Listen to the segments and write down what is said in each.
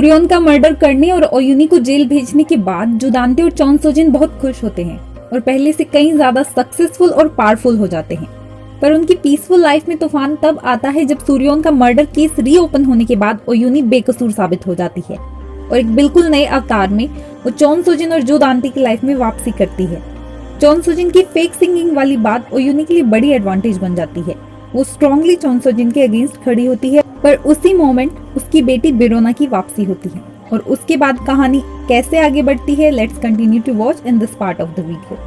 सूर्योन का मर्डर करने और ओयुनी को जेल भेजने के बाद जुदांते और चॉन सोजिन बहुत खुश होते हैं और पहले से कहीं ज्यादा सक्सेसफुल और पावरफुल हो जाते हैं। पर उनकी पीसफुल लाइफ में तूफान तब आता है जब सूर्योन का मर्डर केस रीओपन होने के बाद ओयुनी बेकसूर साबित हो जाती है और एक बिल्कुल नए अवतार में वो चॉन सोजिन और जुदांते की लाइफ में वापसी करती है। चॉन सोजिन की फेक सिंगिंग वाली बात ओयुनी के लिए बड़ी एडवांटेज बन जाती है। वो स्ट्रांगली चॉन सोजिन के अगेंस्ट खड़ी होती है, पर उसी मोमेंट उसकी बेटी बेरोना की वापसी होती है और उसके बाद कहानी कैसे आगे बढ़ती है, let's continue to watch in this part of the video.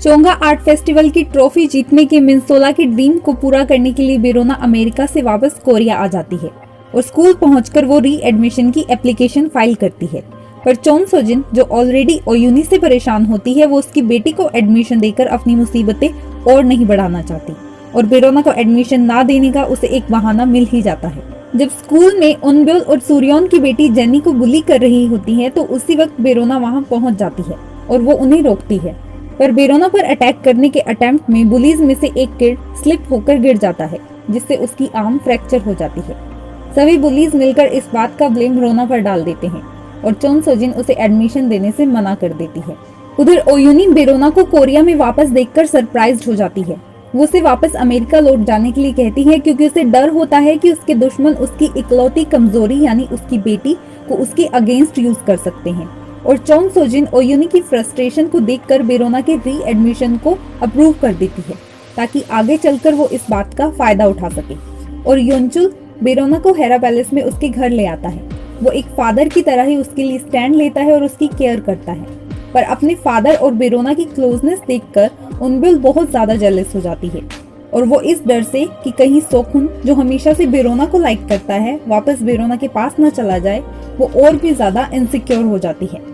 चोंगा आर्ट फेस्टिवल की ट्रॉफी जीतने के मिन्सोला के ड्रीम को पूरा करने के लिए बेरोना अमेरिका से वापस कोरिया आ जाती है और स्कूल पहुंचकर वो री एडमिशन की एप्लीकेशन फाइल करती है। पर चॉन सोजिन जो ऑलरेडी ओयुनी से परेशान होती है, वो उसकी बेटी को एडमिशन देकर अपनी मुसीबतें और नहीं बढ़ाना चाहती और बेरोना को एडमिशन ना देने का उसे एक बहाना मिल ही जाता है। जब स्कूल में उनबिल और सूर्योन की बेटी जेनी को बुली कर रही होती है तो उसी वक्त बेरोना वहां पहुंच जाती है और वो उन्हें रोकती है। पर बेरोना पर अटैक करने के अटेम्प्ट में बुलीज में से एक किड स्लिप होकर गिर जाता है, जिससे उसकी आर्म फ्रैक्चर हो जाती है। सभी बुलीज मिलकर इस बात का ब्लेम रोना पर डाल देते हैं और चॉन सोजिन उसे एडमिशन देने से मना कर देती है। उधर ओयुनी बेरोना को कोरिया में वापस देखकर सरप्राइज्ड हो जाती है। वो उसे वापस अमेरिका लौट जाने के लिए कहती है क्योंकि उसे डर होता है कि उसके दुश्मन उसकी इकलौती कमजोरी यानी उसकी बेटी को उसके अगेंस्ट यूज कर सकते हैं। और चॉन सोजिन ओयुनी की फ्रस्ट्रेशन को देखकर बेरोना के री एडमिशन को अप्रूव कर देती है ताकि आगे चलकर वो इस बात का फायदा उठा सके। और योनचुल बेरोना को हेरा पैलेस में उसके घर ले आता है। वो एक फादर की तरह ही उसके लिए स्टैंड लेता है और उसकी केयर करता है। पर अपने फादर और बेरोना की क्लोजनेस देखकर उनबिल बहुत ज्यादा जेलस हो जाती है और वो इस डर से कि कहीं सोखुन जो हमेशा से बेरोना को लाइक करता है वापस बेरोना के पास न चला जाए, वो और भी ज्यादा इनसिक्योर हो जाती है।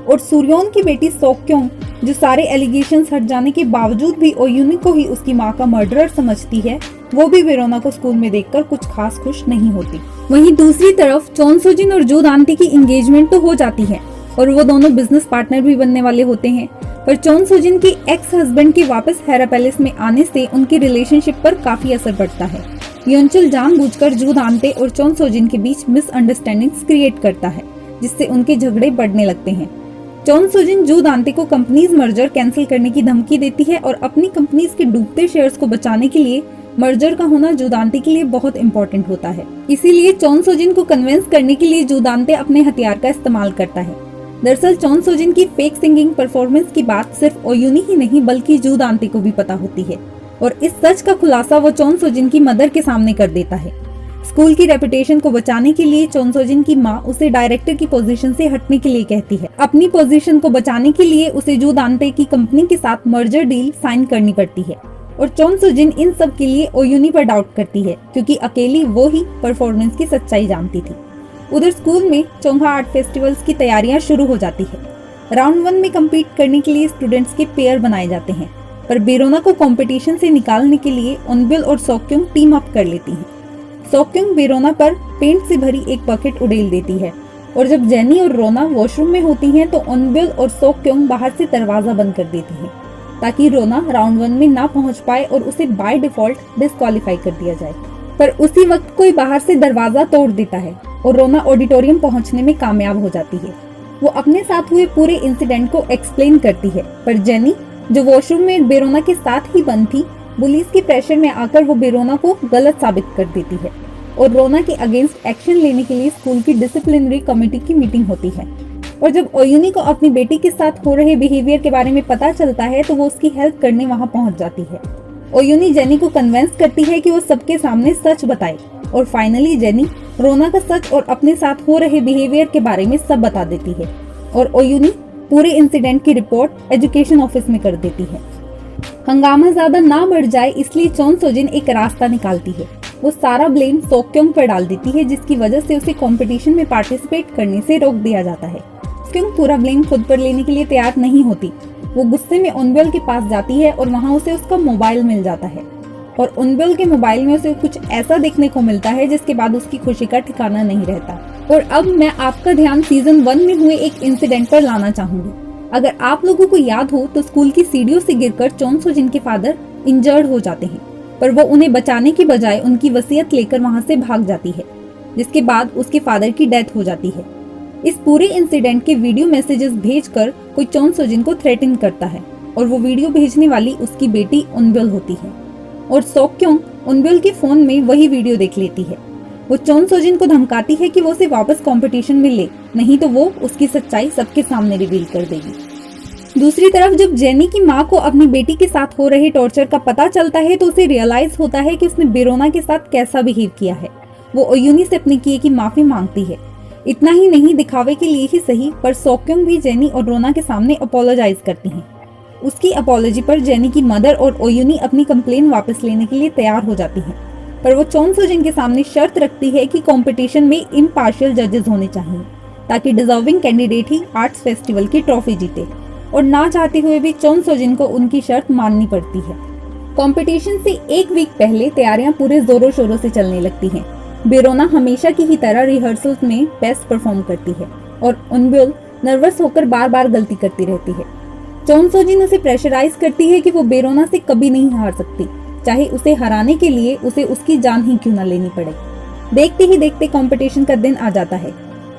और सूर्योन की बेटी सोक्योंग जो सारे एलिगेशंस हट जाने के बावजूद भी ओयुनी को ही उसकी माँ का मर्डरर समझती है, वो भी बेरोना को स्कूल में देखकर कुछ खास खुश नहीं होती। वहीं दूसरी तरफ चॉन सोजिन और जुदांते की एंगेजमेंट तो हो जाती है और वो दोनों बिजनेस पार्टनर भी बनने वाले होते हैं। पर चॉन सोजिन की एक्स हस्बैंड के वापस हेरा पैलेस में आने से उनकी रिलेशनशिप पर काफी असर पड़ता है। योनचुल जानबूझकर जुदांते और चॉन सोजिन के बीच मिसअंडरस्टैंडिंग्स क्रिएट करता है, जिससे उनके झगड़े बढ़ने लगते हैं। चॉन सोजिन जुदांते को कंपनीज मर्जर कैंसिल करने की धमकी देती है और अपनी कंपनीज के डूबते शेयर्स को बचाने के लिए मर्जर का होना जुदांते के लिए बहुत इंपॉर्टेंट होता है। इसीलिए चॉन सोजिन को कन्विंस करने के लिए जुदांते अपने हथियार का इस्तेमाल करता है। दरअसल चॉन सोजिन की फेक सिंगिंग परफॉर्मेंस की बात सिर्फ ओयुनी ही नहीं बल्कि जुदांते को भी पता होती है और इस सच का खुलासा वो चॉन सोजिन की मदर के सामने कर देता है। स्कूल की रेपुटेशन को बचाने के लिए चॉन सोजिन की माँ उसे डायरेक्टर की पोजीशन से हटने के लिए कहती है। अपनी पोजीशन को बचाने के लिए उसे जुदांते की कंपनी के साथ मर्जर डील साइन करनी पड़ती है और चॉन सोजिन इन सब के लिए ओयुनी पर डाउट करती है क्योंकि अकेली वो ही परफॉर्मेंस की सच्चाई जानती थी। उधर स्कूल में चोंगा आर्ट फेस्टिवल्स की तैयारियां शुरू हो जाती है। राउंड 1 में कम्पीट करने के लिए स्टूडेंट्स के पेयर बनाए जाते हैं, पर बेरोना को कंपटीशन से निकालने के लिए उनबिल और सोक्योंग टीम अप कर लेती हैं। सोक्योंग बेरोना पर पेंट से भरी एक बकेट उड़ेल देती है और जब जेनी और रोना वॉशरूम में होती हैं तो उनबिल और सोक्योंग बाहर से दरवाजा बंद कर देती हैं ताकि रोना राउंड 1 में ना पहुंच पाए और उसे बाय डिफॉल्ट डिस्क्वालीफाई कर दिया जाए। पर उसी वक्त कोई बाहर से दरवाजा तोड़ देता है और रोना ऑडिटोरियम पहुंचने में कामयाब हो जाती है। वो अपने साथ हुए पूरे इंसिडेंट को एक्सप्लेन करती है, पर जेनी जो वॉशरूम में बेरोना के साथ ही बंद थी, पुलिस के प्रेशर में आकर वो बेरोना को गलत साबित कर देती है और रोना के अगेंस्ट एक्शन लेने के लिए स्कूल की डिसिप्लिनरी कमेटी की मीटिंग होती है। और जब ओयुनी को अपनी बेटी के साथ हो रहे बिहेवियर के बारे में पता चलता है तो वो उसकी हेल्प करने वहां पहुंच जाती है। ओयुनी जेनी को कन्विंस करती है कि वो सबके सामने सच बताए और फाइनली जेनी रोना का सच और अपने साथ हो रहे बिहेवियर के बारे में सब बता देती है और ओयुनी पूरे इंसिडेंट की रिपोर्ट एजुकेशन ऑफिस में कर देती है। हंगामा ज्यादा ना बढ़ जाए इसलिए चॉन सोजिन एक रास्ता निकालती है। वो सारा ब्लेम सोक्योंग पर डाल देती है जिसकी वजह से उसे कंपटीशन में पार्टिसिपेट करने से रोक दिया जाता है। सोक्योंग पूरा ब्लेम खुद पर लेने के लिए तैयार नहीं होती। वो गुस्से में उनबिल के पास जाती है और वहाँ उसे उसका मोबाइल मिल जाता है और उनबिल के मोबाइल में उसे कुछ ऐसा देखने को मिलता है जिसके बाद उसकी खुशी का ठिकाना नहीं रहता। और अब मैं आपका ध्यान सीजन 1 में हुए एक इंसिडेंट पर लाना चाहूंगी। अगर आप लोगों को याद हो तो स्कूल की सीढ़ियों से गिरकर चोन सोजिन के फादर इंजर्ड हो जाते हैं, पर वो उन्हें बचाने की बजाय उनकी वसीयत लेकर वहां से भाग जाती है, जिसके बाद उसके फादर की डेथ हो जाती है। इस पूरे इंसिडेंट के वीडियो मैसेजेस भेजकर कोई चोन सोजिन को थ्रेटन करता है और वो वीडियो भेजने वाली उसकी बेटी उनबिल होती है। और सोक्योंग उनबिल के फोन में वही वीडियो देख लेती है। वो चोन सोजिन को धमकाती है कि वो उसे वापस कंपटीशन में ले, नहीं तो वो उसकी सच्चाई सबके सामने रिवील कर देगी। दूसरी तरफ जब जेनी की माँ को अपनी बेटी के साथ हो रहे टॉर्चर का पता चलता है तो उसे रियलाइज होता है कि उसने बेरोना के साथ कैसा बिहेव किया है। वो ओयुनी से अपने किए की माफी मांगती है। इतना ही नहीं, दिखावे के लिए ही सही, पर सोक्योंग भी जेनी और रोना के सामने अपोलोजाइज करती हैं। उसकी अपॉलोजी पर जेनी की मदर और ओयुनी अपनी कंप्लेन वापस लेने के लिए तैयार हो जाती हैं, पर वो चोन सोजिन के सामने शर्त रखती है कि कंपटीशन में इम्पार्शियल जजेस होने चाहिए ताकि डिजर्विंग कैंडिडेट ही आर्ट्स फेस्टिवल की ट्रॉफी जीते। और ना चाहते हुए भी चोन सोजिन को उनकी शर्त माननी पड़ती है। कंपटीशन से एक वीक पहले तैयारियां पूरे जोरों शोरों से चलने लगती हैं। बेरोना हमेशा की ही तरह रिहर्सल्स में बेस्ट परफॉर्म करती है और उनबिल नर्वस होकर बार बार गलती करती रहती है। चोन सोजिन उसे प्रेशराइज करती है कि वो बेरोना से कभी नहीं हार सकती, चाहे उसे हराने के लिए उसे उसकी जान ही क्यों न लेनी पड़े। देखते ही देखते कंपटीशन का दिन आ जाता है।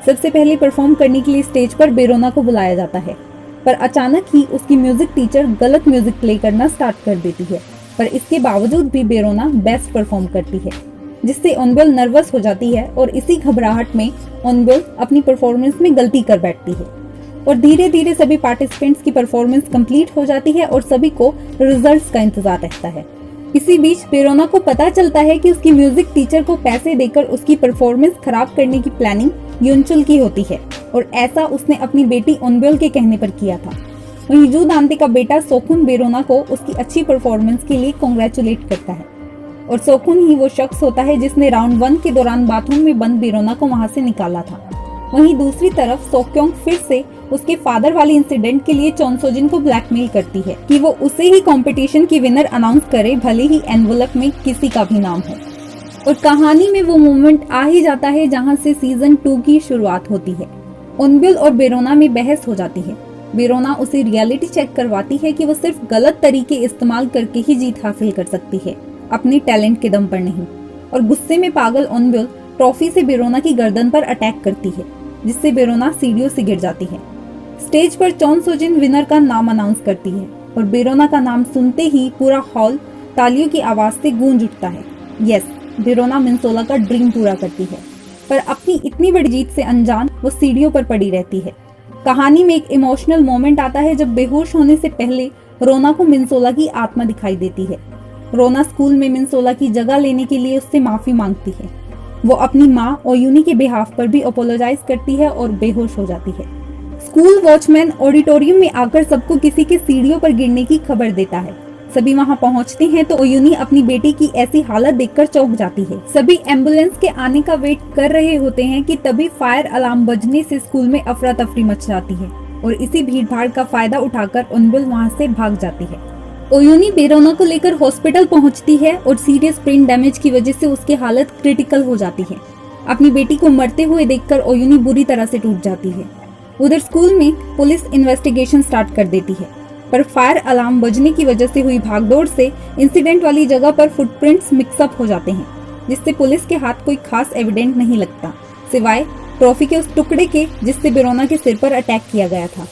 सबसे पहले परफॉर्म करने के लिए स्टेज पर बेरोना को बुलाया जाता है, पर अचानक ही उसकी म्यूजिक टीचर गलत म्यूजिक प्ले करना स्टार्ट कर देती है। पर इसके बावजूद भी बेरोना बेस्ट परफॉर्म करती है, जिससे उनबिल नर्वस हो जाती है और इसी घबराहट में उनबिल अपनी परफॉर्मेंस में गलती कर बैठती है। और धीरे धीरे सभी पार्टिसिपेंट्स की परफॉर्मेंस कंप्लीट हो जाती है और सभी को रिजल्ट्स का इंतजार रहता है। इसी बीच बेरोना को पता चलता है कि उसकी म्यूजिक टीचर को पैसे देकर उसकी परफॉर्मेंस खराब करने की प्लानिंग युनचुल की होती है और ऐसा उसने अपनी बेटी उनबिल के कहने पर किया था। वहीं जू दांते का बेटा सोकुन बेरोना को उसकी अच्छी परफॉर्मेंस के लिए कांग्रेचुलेट करता है और सोकुन ही वो शख्स होता है जिसने राउंड 1 के दौरान बाथरूम में बंद बेरोना को वहां से निकाला था। वहीं दूसरी तरफ सोक्योंग फिर से उसके फादर वाले इंसिडेंट के लिए चोन सोजिन को ब्लैकमेल करती है कि वो उसे ही कंपटीशन की विनर अनाउंस करे, भले ही एनवलप में किसी का भी नाम हो। और कहानी में वो मोमेंट आ ही जाता है जहां से सीजन 2 की शुरुआत होती है। उनबिल और बेरोना में बहस हो जाती है। बेरोना उसे रियलिटी चेक करवाती है कि वो सिर्फ गलत तरीके इस्तेमाल करके ही जीत हासिल कर सकती है, अपने टैलेंट के दम पर नहीं। और गुस्से में पागल उनबिल ट्रॉफी से बेरोना की गर्दन पर अटैक करती है, जिससे बेरोना सीढ़ियों से गिर जाती है। स्टेज पर चोन सोजिन विनर का नाम अनाउंस करती है और बेरोना का नाम सुनते ही पूरा हॉल तालियों की आवाज से गूंज उठता है। यस, बेरोना मिंसोला का ड्रीम पूरा करती है, पर अपनी इतनी बड़ी जीत से अनजान वो सीढ़ियों पर पड़ी रहती है। कहानी में एक इमोशनल मोमेंट आता है जब बेहोश होने से पहले रोना को मिंसोला की आत्मा दिखाई देती है। रोना स्कूल में मिंसोला की जगह लेने के लिए उससे माफी मांगती है। वो अपनी माँ ओयुनी के बिहाफ पर भी अपोलोजाइज करती है और बेहोश हो जाती है। स्कूल वॉचमैन ऑडिटोरियम में आकर सबको किसी के सीढ़ियों पर गिरने की खबर देता है। सभी वहां पहुंचते हैं तो ओयुनी अपनी बेटी की ऐसी हालत देखकर चौंक जाती है। सभी एम्बुलेंस के आने का वेट कर रहे होते हैं कि तभी फायर अलार्म बजने से स्कूल में अफरा तफरी मच जाती है और इसी भीड़भाड़ का फायदा उठाकर उनबिल वहां से भाग जाती है। ओयुनी बेरोना को लेकर हॉस्पिटल पहुंचती है और सीरियस ब्रेन डैमेज की वजह से उसकी हालत क्रिटिकल हो जाती है। अपनी बेटी को मरते हुए देखकर ओयुनी बुरी तरह से टूट जाती है। उधर स्कूल में पुलिस इन्वेस्टिगेशन स्टार्ट कर देती है, पर फायर अलार्म बजने की वजह से हुई भागदौड़ से इंसिडेंट वाली जगह पर फुटप्रिंट्स मिक्सअप हो जाते हैं, जिससे पुलिस के हाथ कोई खास एविडेंट नहीं लगता सिवाय ट्रॉफी के उस टुकड़े के जिससे बेरोना के सिर पर अटैक किया गया था।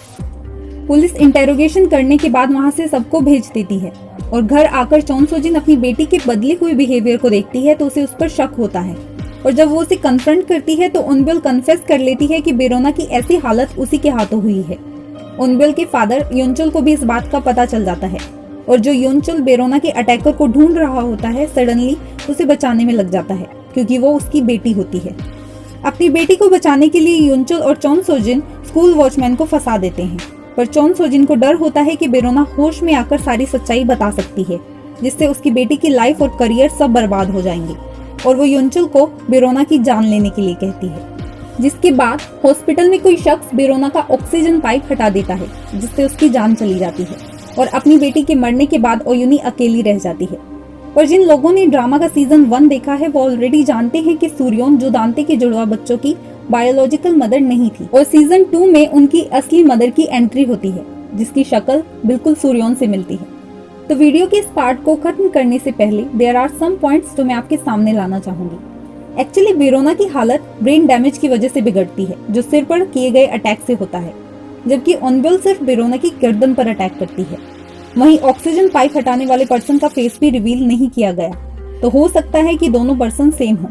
पुलिस इंटेरोगेशन करने के बाद वहां से सबको भेज देती है और घर आकर चोन सोजिन अपनी बेटी के बदले हुए बिहेवियर को देखती है तो उसे उस पर शक होता है और जब वो उसे कन्फ्रंट करती है तो उनबिल कन्फेस कर लेती है कि बेरोना की ऐसी हालत उसी के हाथों हुई है। उनबिल के फादर युनचुल को भी इस बात का पता चल जाता है और जो युनचुल बेरोना के अटैकर को ढूंढ रहा होता है सडनली उसे बचाने में लग जाता है क्योंकि वो उसकी बेटी होती है। अपनी बेटी को बचाने के लिए युनचुल और चोन सोजिन स्कूल वॉचमैन को फंसा देते हैं, पर चोन सोजिन को डर होता है कि बेरोना होश में आकर सारी सच्चाई बता सकती है, जिससे उसकी बेटी की लाइफ और करियर सब बर्बाद हो जाएंगे और वो युनचुल को बेरोना की जान लेने के लिए कहती है। जिसके बाद हॉस्पिटल में कोई शख्स बेरोना का ऑक्सीजन पाइप हटा देता है, जिससे उसकी जान चली जाती है और अपनी बेटी के मरने के बाद ओयुनी अकेली रह जाती है। पर जिन लोगों ने ड्रामा का सीजन 1 देखा है वो ऑलरेडी जानते हैं कि सूर्योन जो दांते के जुड़वा बच्चों की बायोलॉजिकल मदर नहीं थी और सीजन 2 में उनकी असली मदर की एंट्री होती है जिसकी शक्ल बिल्कुल सूर्योन से मिलती है। तो वीडियो के इस पार्ट को खत्म करने से पहले देयर आर सम पॉइंट्स जो मैं आपके सामने लाना चाहूंगी। एक्चुअली वेरोना की हालत ब्रेन डैमेज की वजह से बिगड़ती है जो सिर पर किए गए अटैक से होता है, जबकि ऑनबिल सिर्फ वेरोना की गर्दन पर अटैक करती है। वहीं ऑक्सीजन पाइप हटाने वाले पर्सन का फेस भी रिवील नहीं किया गया, तो हो सकता है कि दोनों पर्सन सेम हों।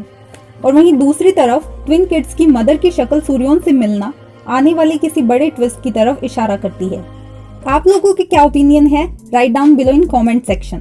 और वहीं दूसरी तरफ ट्विन किड्स की मदर की शक्ल सूर्योन से मिलना आने वाले किसी बड़े ट्विस्ट की तरफ इशारा करती है। आप लोगों के क्या ओपिनियन है? Write down below in comment section.